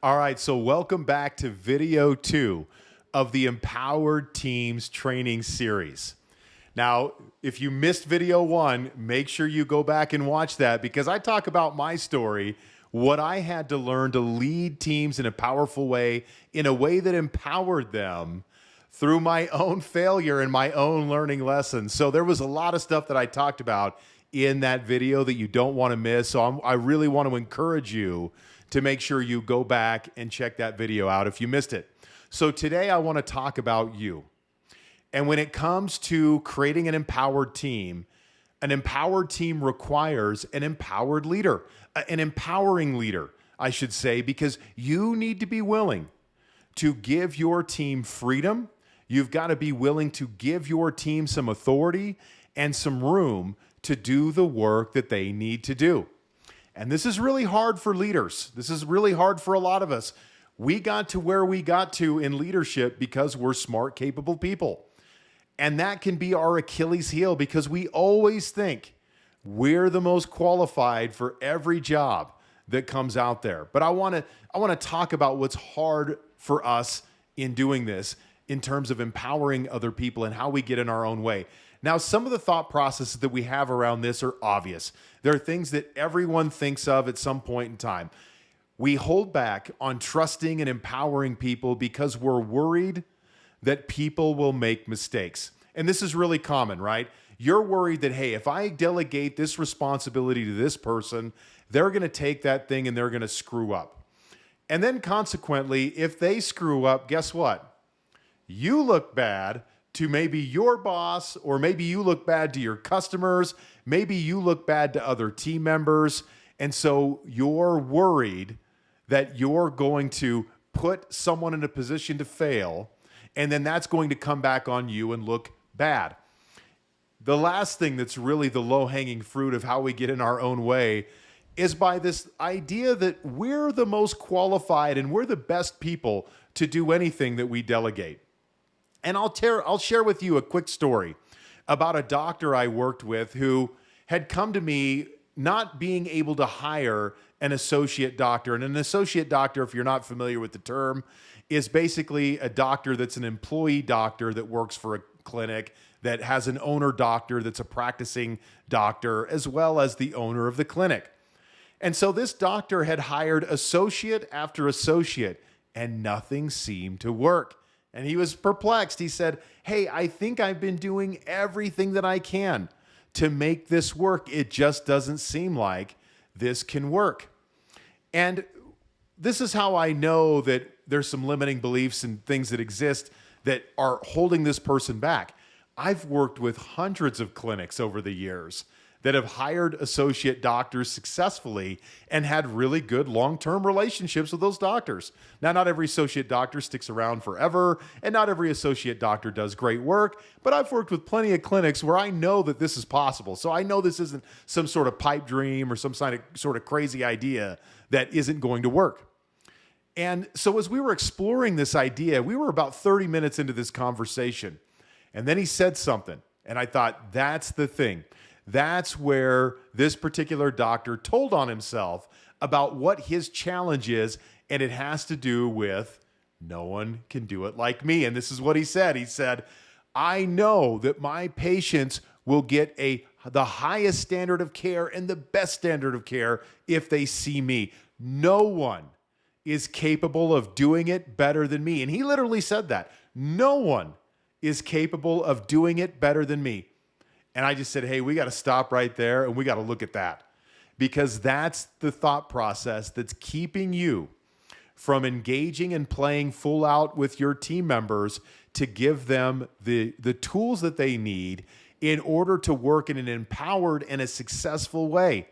All right, so welcome back to video 2 of the Empowered Teams training series. Now, if you missed video 1, make sure you go back and watch that because I talk about my story, what I had to learn to lead teams in a powerful way, in a way that empowered them through my own failure and my own learning lessons. So there was a lot of stuff that I talked about in that video that you don't want to miss. So I really want to encourage you to make sure you go back and check that video out if you missed it. So today I want to talk about you. And when it comes to creating an empowered team requires an empowered leader, an empowering leader, I should say, because you need to be willing to give your team freedom. You've got to be willing to give your team some authority and some room to do the work that they need to do. And this is really hard for leaders. This is really hard for a lot of us. We got to where we got to in leadership because we're smart, capable people. And that can be our Achilles heel because we always think we're the most qualified for every job that comes out there. But I want to talk about what's hard for us in doing this in terms of empowering other people and how we get in our own way. Now, some of the thought processes that we have around this are obvious. There are things that everyone thinks of at some point in time. We hold back on trusting and empowering people because we're worried that people will make mistakes. And this is really common, right? You're worried that, hey, if I delegate this responsibility to this person, they're going to take that thing and they're going to screw up. And then consequently, if they screw up, guess what? You look bad to maybe your boss, or maybe you look bad to your customers, maybe you look bad to other team members. And so you're worried that you're going to put someone in a position to fail, and then that's going to come back on you and look bad. The last thing that's really the low-hanging fruit of how we get in our own way is by this idea that we're the most qualified and we're the best people to do anything that we delegate. And I'll share with you a quick story about a doctor I worked with who had come to me not being able to hire an associate doctor. And an associate doctor, if you're not familiar with the term, is basically a doctor that's an employee doctor that works for a clinic that has an owner doctor that's a practicing doctor, as well as the owner of the clinic. And so this doctor had hired associate after associate, and nothing seemed to work. And he was perplexed. He said, hey, I think I've been doing everything that I can to make this work. It just doesn't seem like this can work. And this is how I know that there's some limiting beliefs and things that exist that are holding this person back. I've worked with hundreds of clinics over the years that have hired associate doctors successfully and had really good long-term relationships with those doctors. Now, not every associate doctor sticks around forever, and not every associate doctor does great work, but I've worked with plenty of clinics where I know that this is possible. So I know this isn't some sort of pipe dream or some sort of crazy idea that isn't going to work. And so as we were exploring this idea, we were about 30 minutes into this conversation, and then he said something, and I thought, that's the thing. That's where this particular doctor told on himself about what his challenge is, and it has to do with no one can do it like me. And this is what he said. He said, I know that my patients will get the highest standard of care and the best standard of care if they see me. No one is capable of doing it better than me. And he literally said that. No one is capable of doing it better than me. And I just said, hey, we got to stop right there and we got to look at that, because that's the thought process that's keeping you from engaging and playing full out with your team members to give them the tools that they need in order to work in an empowered and a successful way.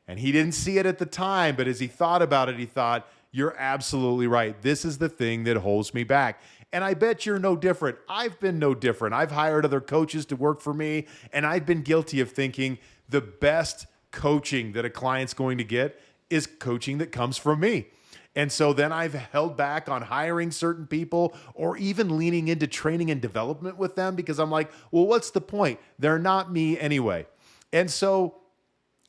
And he didn't see it at the time, but as he thought about it, he thought, you're absolutely right. This is the thing that holds me back. And I bet you're no different. I've been no different. I've hired other coaches to work for me, and I've been guilty of thinking the best coaching that a client's going to get is coaching that comes from me. And so then I've held back on hiring certain people or even leaning into training and development with them because I'm like, well, what's the point? They're not me anyway. And so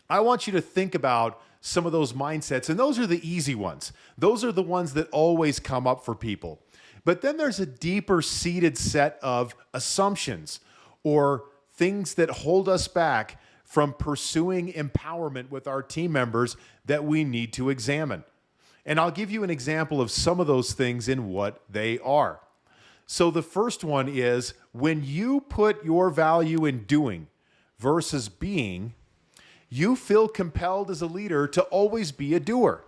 I want you to think about some of those mindsets. And those are the easy ones. Those are the ones that always come up for people. But then there's a deeper seated set of assumptions or things that hold us back from pursuing empowerment with our team members that we need to examine. And I'll give you an example of some of those things and what they are. So the first one is when you put your value in doing versus being, you feel compelled as a leader to always be a doer.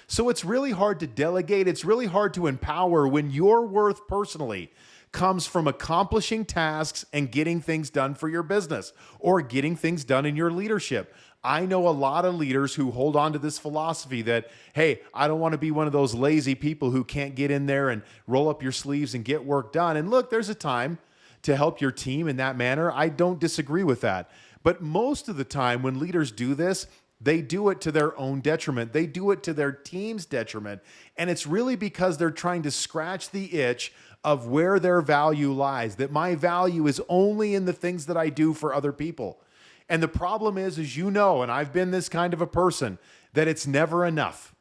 So it's really hard to delegate. It's really hard to empower when your worth personally comes from accomplishing tasks and getting things done for your business or getting things done in your leadership. I know a lot of leaders who hold on to this philosophy that, hey, I don't want to be one of those lazy people who can't get in there and roll up your sleeves and get work done. And look, there's a time to help your team in that manner. I don't disagree with that. But most of the time when leaders do this, they do it to their own detriment. They do it to their team's detriment. And it's really because they're trying to scratch the itch of where their value lies, that my value is only in the things that I do for other people. And the problem is, as you know, and I've been this kind of a person, that it's never enough.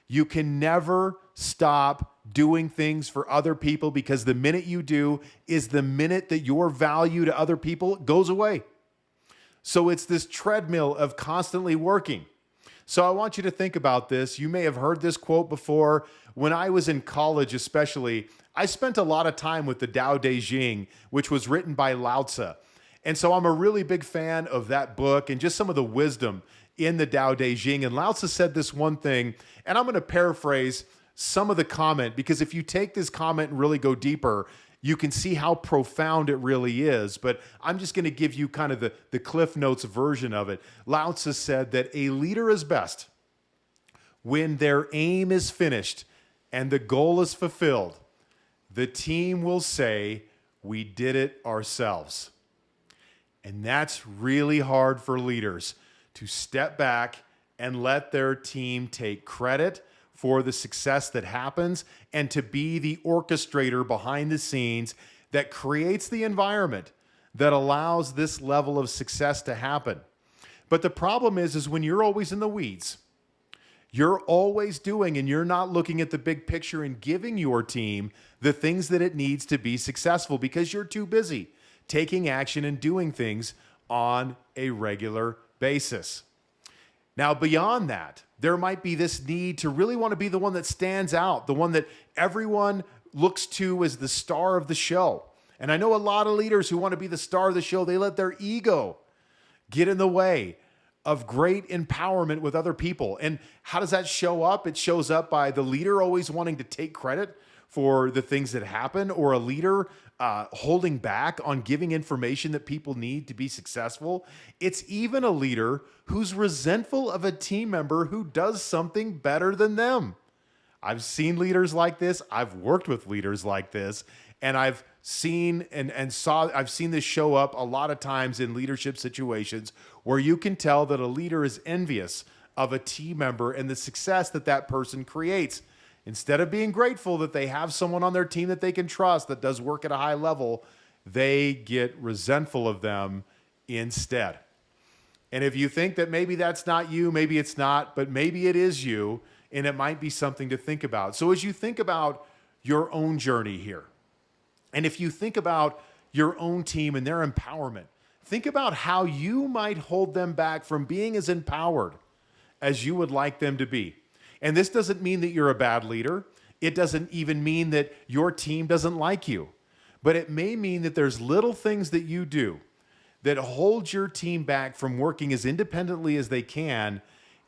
You can never stop doing things for other people because the minute you do is the minute that your value to other people goes away. So it's this treadmill of constantly working. So I want you to think about this. You may have heard this quote before. When I was in college especially, I spent a lot of time with the Tao Te Ching, which was written by Lao Tzu. And so I'm a really big fan of that book and just some of the wisdom in the Tao Te Ching. And Lao Tzu said this one thing, and I'm going to paraphrase some of the comment, because if you take this comment and really go deeper, you can see how profound it really is. But I'm just going to give you kind of the Cliff Notes version of it. Lao Tzu said that a leader is best when their aim is finished and the goal is fulfilled. The team will say, "We did it ourselves." And that's really hard for leaders, to step back and let their team take credit for the success that happens and to be the orchestrator behind the scenes that creates the environment that allows this level of success to happen. But the problem is when you're always in the weeds, you're always doing and you're not looking at the big picture and giving your team the things that it needs to be successful because you're too busy taking action and doing things on a regular basis. Now, beyond that, there might be this need to really want to be the one that stands out, the one that everyone looks to as the star of the show. And I know a lot of leaders who want to be the star of the show, they let their ego get in the way of great empowerment with other people. And how does that show up? It shows up by the leader always wanting to take credit for the things that happen, or a leader holding back on giving information that people need to be successful. It's even a leader who's resentful of a team member who does something better than them. I've seen leaders like this. I've worked with leaders like this, and I've seen I've seen this show up a lot of times in leadership situations where you can tell that a leader is envious of a team member and the success that that person creates. Instead of being grateful that they have someone on their team that they can trust that does work at a high level, they get resentful of them instead. And if you think that maybe that's not you, maybe it's not, but maybe it is you, and it might be something to think about. So as you think about your own journey here, and if you think about your own team and their empowerment, think about how you might hold them back from being as empowered as you would like them to be. And this doesn't mean that you're a bad leader. It doesn't even mean that your team doesn't like you. But it may mean that there's little things that you do that hold your team back from working as independently as they can.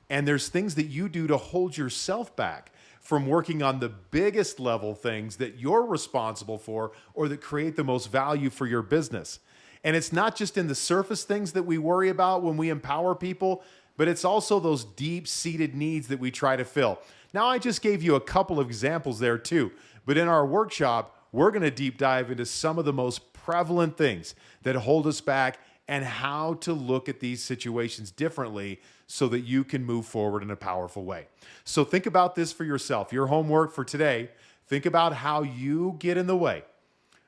And there's things that you do to hold yourself back from working on the biggest level things that you're responsible for or that create the most value for your business. And it's not just in the surface things that we worry about when we empower people, but it's also those deep-seated needs that we try to fill. Now, I just gave you a couple of examples there too, but in our workshop, we're going to deep dive into some of the most prevalent things that hold us back and how to look at these situations differently so that you can move forward in a powerful way. So think about this for yourself. Your homework for today, think about how you get in the way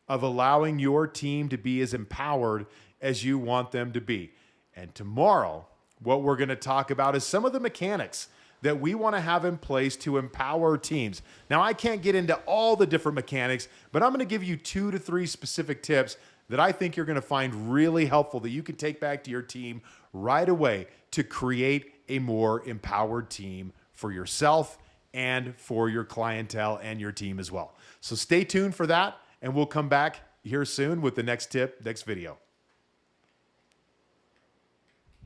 of allowing your team to be as empowered as you want them to be. And tomorrow, what we're going to talk about is some of the mechanics that we want to have in place to empower teams. Now, I can't get into all the different mechanics, but I'm going to give you 2 to 3 specific tips that I think you're going to find really helpful that you can take back to your team right away to create a more empowered team for yourself and for your clientele and your team as well. So stay tuned for that, and we'll come back here soon with the next tip, next video.